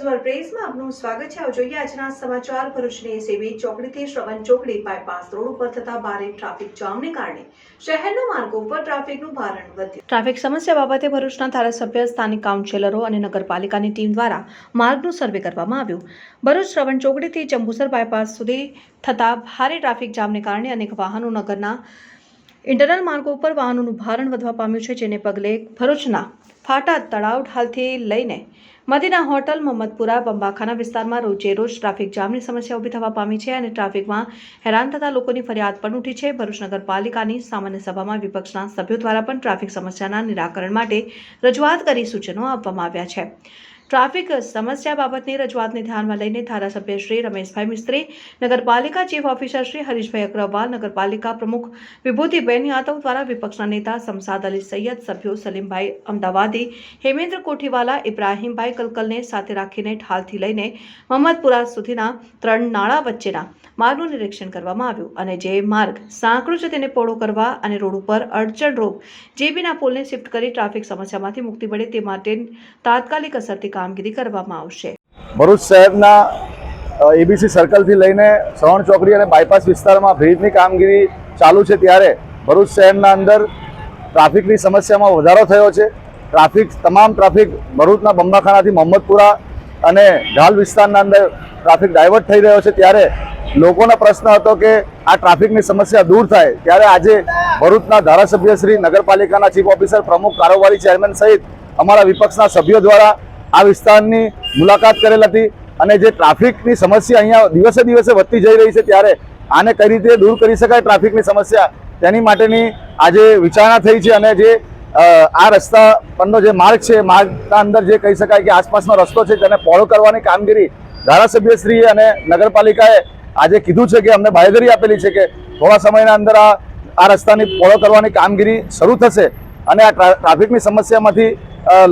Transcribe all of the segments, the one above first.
ભરૂચ પ્રેસમાં આપનું સ્વાગત છે। જોઈએ આજના સમાચાર। ભરૂચની એસીબી ચોકડીથી શ્રવણ ચોકડી બાયપાસ રોડ ઉપર થતા ભારે ટ્રાફિક જામને કારણે શહેરના માર્ગો પર ટ્રાફિકનું ભારણ વધ્યું। ટ્રાફિક સમસ્યા બાબતે ભરૂચના ધારાસભ્ય, સ્થાનિક કાઉન્સિલરો અને નગરપાલિકાની ટીમ દ્વારા માર્ગનું સર્વે કરવામાં આવ્યું। ભરૂચ શ્રવણ ચોકડીથી જંબુસર બાયપાસ સુધી થતા ભારે ટ્રાફિક જામને કારણે અનેક વાહનો નગરના ઇન્ટરનલ માર્ગો પર વાહનોનું ભારણ વધવા પામ્યું છે, જેને પગલે ભરૂચના ફાટા, તળાવ ઢાલથી લઈને મદીના હોટલ, મોહમ્મદપુરા, બંબાખાના વિસ્તારમાં રોજે રોજ ટ્રાફિક જામની સમસ્યા ઊભી થવા પામી છે અને ટ્રાફિકમાં હેરાન થતા લોકોની ફરિયાદ પણ ઉઠી છે। ભરૂચ નગરપાલિકાની સામાન્ય સભામાં વિપક્ષના સભ્યો દ્વારા પણ ટ્રાફિક સમસ્યાના નિરાકરણ માટે રજૂઆત કરી સૂચનો આપવામાં આવ્યા છે। ટ્રાફિક સમસ્યા બાબતની રજૂઆતને ધ્યાનમાં લઈને ધારાસભ્ય શ્રી રમેશભાઈ મિસ્ત્રી, નગરપાલિકા ચીફ ઓફિસર શ્રી હરીશભાઈ અગ્રવાલ, નગરપાલિકા પ્રમુખ વિભૂતિબેન યાદવ દ્વારા વિપક્ષના નેતા શમશાદ અલી સૈયદ, સભ્યો સલીમભાઈ અમદાવાદી, હેમેન્દ્ર કોઠીવાલા, ઇબ્રાહીમભાઈ કલકલને સાથે રાખીને ઢાલથી લઈને મોહમ્મદપુરા સુધીના 3 નાળા વચ્ચેના માર્ગનું નિરીક્ષણ કરવામાં આવ્યું અને જે માર્ગ સાંકડો છે તેને પહોળો કરવા અને રોડ ઉપર અડચણરૂપ જેબીના પુલને શિફ્ટ કરી ટ્રાફિક સમસ્યામાંથી મુક્તિ મળે તે માટે તાત્કાલિક અસરથી કામગીરી કરવામાં આવશે। ભરૂચ શહેરના એબીસી સર્કલથી લઈને શ્રવણ ચોકડી અને બાયપાસ વિસ્તારમાં બ્રિજની કામગીરી ચાલુ છે, ત્યારે ભરૂચ શહેરના અંદર ટ્રાફિકની સમસ્યામાં વધારો થયો છે। તમામ ટ્રાફિક ભરૂચના બંબાખાનાથી મોહમ્મદપુરા અને ઢાલ વિસ્તારના અંદર ટ્રાફિક ડાયવર્ટ થઈ રહ્યો છે, ત્યારે લોકોનો પ્રશ્ન હતો કે આ ટ્રાફિકની સમસ્યા દૂર થાય। ત્યારે આજે ભરૂચના ધારાસભ્ય શ્રી, નગરપાલિકાના ચીફ ઓફિસર, પ્રમુખ, કારોબારી ચેરમેન સહિત અમારા વિપક્ષના સભ્યો દ્વારા આ વિસ્તારની મુલાકાત કરેલ હતી અને જે ટ્રાફિકની સમસ્યા અહીંયા દિવસે દિવસે વધતી જઈ રહી છે, ત્યારે આને કઈ રીતે દૂર કરી શકાય ટ્રાફિકની સમસ્યા તેની માટેની આજે વિચારણા થઈ છે અને જે આ રસ્તા પરનો જે માર્ગ છે, માર્ગના અંદર જે કહી શકાય કે આસપાસનો રસ્તો છે તેને પહોળો કરવાની કામગીરી ધારાસભ્યશ્રી અને નગરપાલિકાએ આજે કીધું છે કે અમને બાંહેધરી આપેલી છે કે થોડા સમયના અંદર આ રસ્તાની પહોળો કરવાની કામગીરી શરૂ થશે અને આ ટ્રાફિકની સમસ્યામાંથી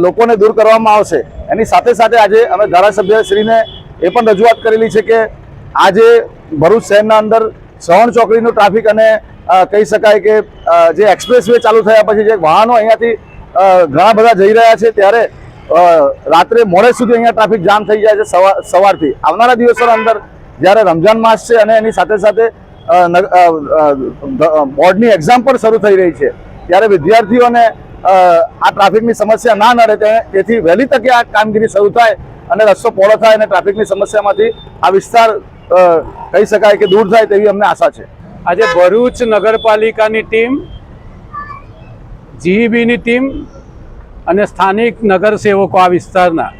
લોકોને દૂર કરવામાં આવશે। એની સાથે સાથે આજે અમે ધારાસભ્યશ્રીને એ પણ રજૂઆત કરેલી છે કે આજે ભરૂચ શહેરના અંદર શ્રવણ ચોકડીનું ટ્રાફિક અને કહી શકાય કે જે એક્સપ્રેસ વે ચાલુ થયા પછી જે વાહનો અહીંયાથી ઘણા બધા જઈ રહ્યા છે, ત્યારે રાત્રે મોડે સુધી અહીંયા ટ્રાફિક જામ થઈ જાય છે સવારથી। આવનારા દિવસોના અંદર જ્યારે રમજાન માસ છે અને એની સાથે સાથે બોર્ડની એક્ઝામ પણ શરૂ થઈ રહી છે, ત્યારે વિદ્યાર્થીઓને આ ટ્રાફિકની સમસ્યા ના નડે તેથી વહેલી તકે આ કામગીરી શરૂ થાય અને રસ્તો પહોળો થાય અને ટ્રાફિકની સમસ્યામાંથી આ વિસ્તાર કહી શકાય કે દૂર થાય તેવી અમને આશા છે। આજે ભરૂચ નગરપાલિકાની ટીમ, જીઈબીની ટીમ અને સ્થાનિક નગરસેવકો આ વિસ્તારના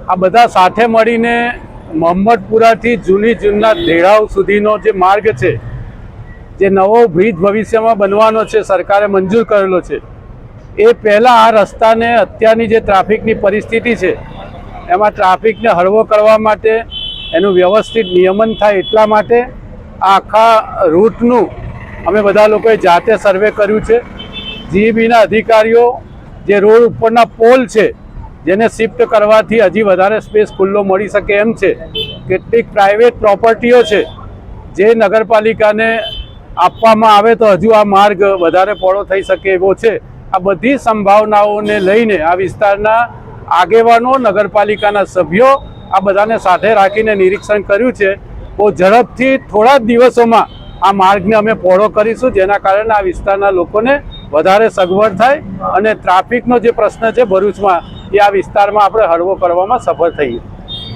આ બધા સાથે મળીને મોહમ્મદપુરાથી જૂની જૂના દેડાવ સુધીનો જે માર્ગ છે, જે નવો બ્રિજ ભવિષ્યમાં બનવાનો છે, સરકારે મંજૂર કરેલો છે, એ પહેલાં આ રસ્તાને અત્યારની જે ટ્રાફિકની પરિસ્થિતિ છે એમાં ટ્રાફિકને હળવો કરવા માટે, એનું વ્યવસ્થિત નિયમન થાય એટલા માટે આખા રૂટનું અમે બધા લોકોએ જાતે સર્વે કર્યું છે। જીઈબીના અધિકારીઓ જે રોડ ઉપરના પોલ છે જેને શિફ્ટ કરવાથી હજી વધારે સ્પેસ ખુલ્લો મળી શકે એમ છે, કેટલીક પ્રાઇવેટ પ્રોપર્ટીઓ છે જે નગરપાલિકાને આપવામાં આવે તો હજુ આ માર્ગ વધારે પહોળો થઈ શકે એવો છે। આ બધી સંભાવનાઓને લઈને આ વિસ્તારના આગેવાનો, નગરપાલિકાના સભ્યો આ બધાને સાથે રાખીને નિરીક્ષણ કર્યું છે। બહુ ઝડપથી થોડા જ દિવસોમાં આ માર્ગને અમે પહોળો કરીશું, જેના કારણે આ વિસ્તારના લોકોને વધારે સગવડ થાય અને ટ્રાફિકનો જે પ્રશ્ન છે ભરૂચમાં એ આ વિસ્તારમાં આપણે હળવો કરવામાં સફળ થઈએ।